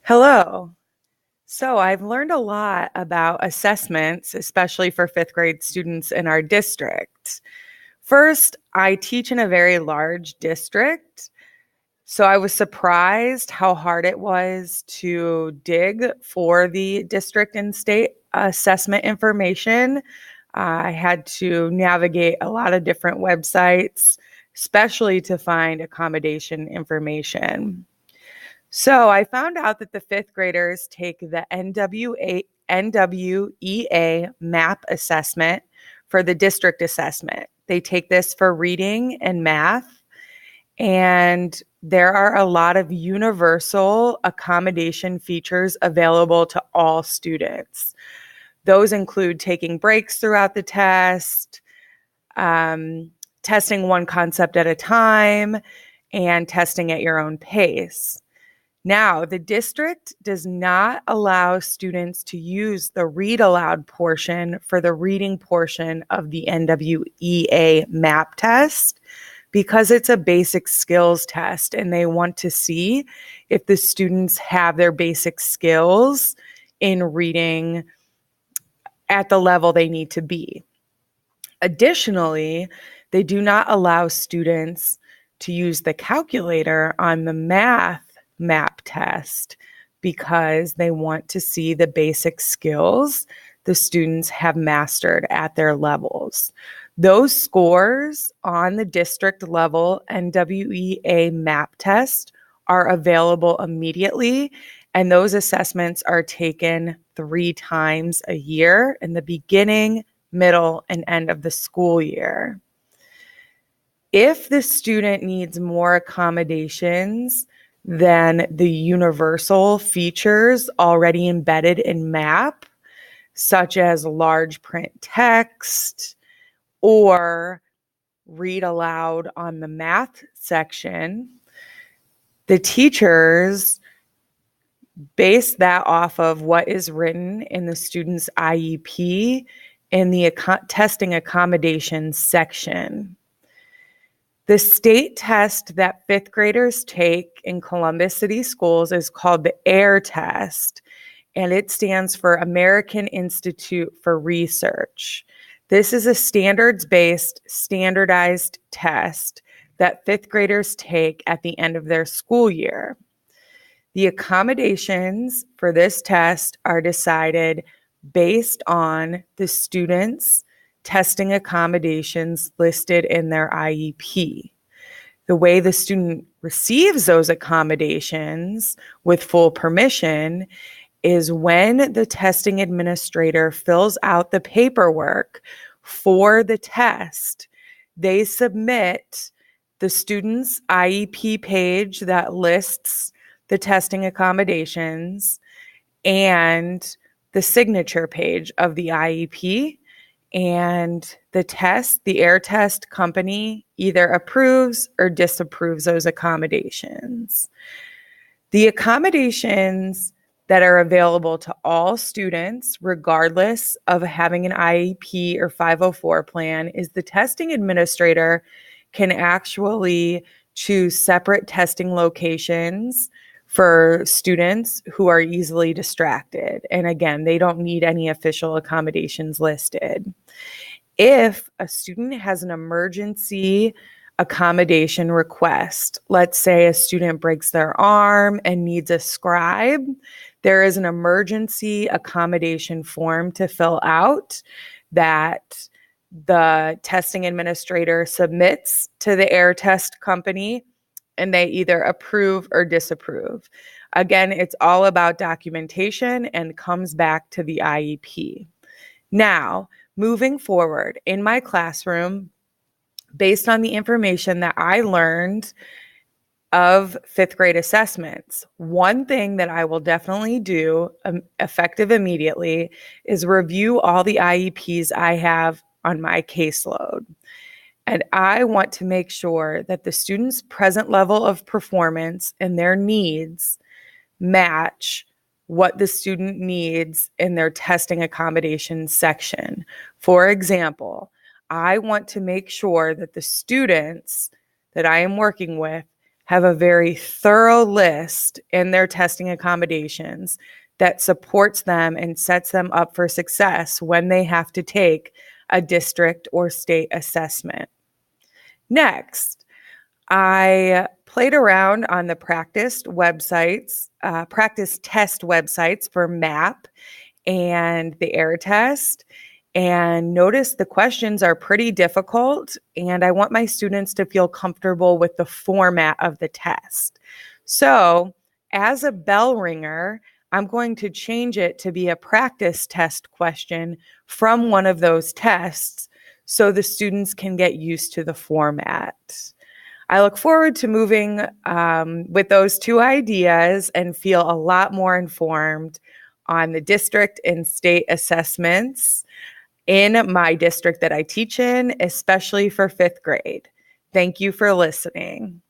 Hello. So I've learned a lot about assessments, especially for fifth grade students in our district. First, I teach in a very large district. So I was surprised how hard it was to dig for the district and state assessment information. I had to navigate a lot of different websites, especially to find accommodation information. So I found out that the fifth graders take the NWEA MAP assessment for the district assessment. They take this for reading and math, and there are a lot of universal accommodation features available to all students. Those include taking breaks throughout the test, um, testing one concept at a time, and testing at your own pace. Now, the district does not allow students to use the read aloud portion for the reading portion of the NWEA MAP test because it's a basic skills test and they want to see if the students have their basic skills in reading at the level they need to be. Additionally, they do not allow students to use the calculator on the math MAP test because they want to see the basic skills the students have mastered at their levels. Those scores on the district level NWEA MAP test are available immediately, and those assessments are taken 3 times a year in the beginning, middle, and end of the school year. If the student needs more accommodations than the universal features already embedded in MAP, such as large print text or read aloud on the math section, the teachers base that off of what is written in the student's IEP in the testing accommodations section. The state test that fifth graders take in Columbus City Schools is called the AIR test, and it stands for American Institute for Research. This is a standards-based, standardized test that fifth graders take at the end of their school year. The accommodations for this test are decided based on the students' testing accommodations listed in their IEP. The way the student receives those accommodations with full permission is when the testing administrator fills out the paperwork for the test, they submit the student's IEP page that lists the testing accommodations and the signature page of the IEP, and the AIR test company either approves or disapproves those accommodations. The accommodations that are available to all students, regardless of having an IEP or 504 plan, is the testing administrator can actually choose separate testing locations for students who are easily distracted. And again, they don't need any official accommodations listed. If a student has an emergency accommodation request, let's say a student breaks their arm and needs a scribe, there is an emergency accommodation form to fill out that the testing administrator submits to the AIR test company, and they either approve or disapprove. Again, it's all about documentation and comes back to the IEP. Now, moving forward in my classroom, based on the information that I learned of fifth grade assessments, one thing that I will definitely do effective immediately is review all the IEPs I have on my caseload. And I want to make sure that the student's present level of performance and their needs match what the student needs in their testing accommodations section. For example, I want to make sure that the students that I am working with have a very thorough list in their testing accommodations that supports them and sets them up for success when they have to take a district or state assessment. Next, I played around on the practice test websites for MAP and the AIR test, and noticed the questions are pretty difficult, and I want my students to feel comfortable with the format of the test. So, as a bell ringer, I'm going to change it to be a practice test question from one of those tests so the students can get used to the format. I look forward to moving with those two ideas and feel a lot more informed on the district and state assessments in my district that I teach in, especially for 5th grade. Thank you for listening.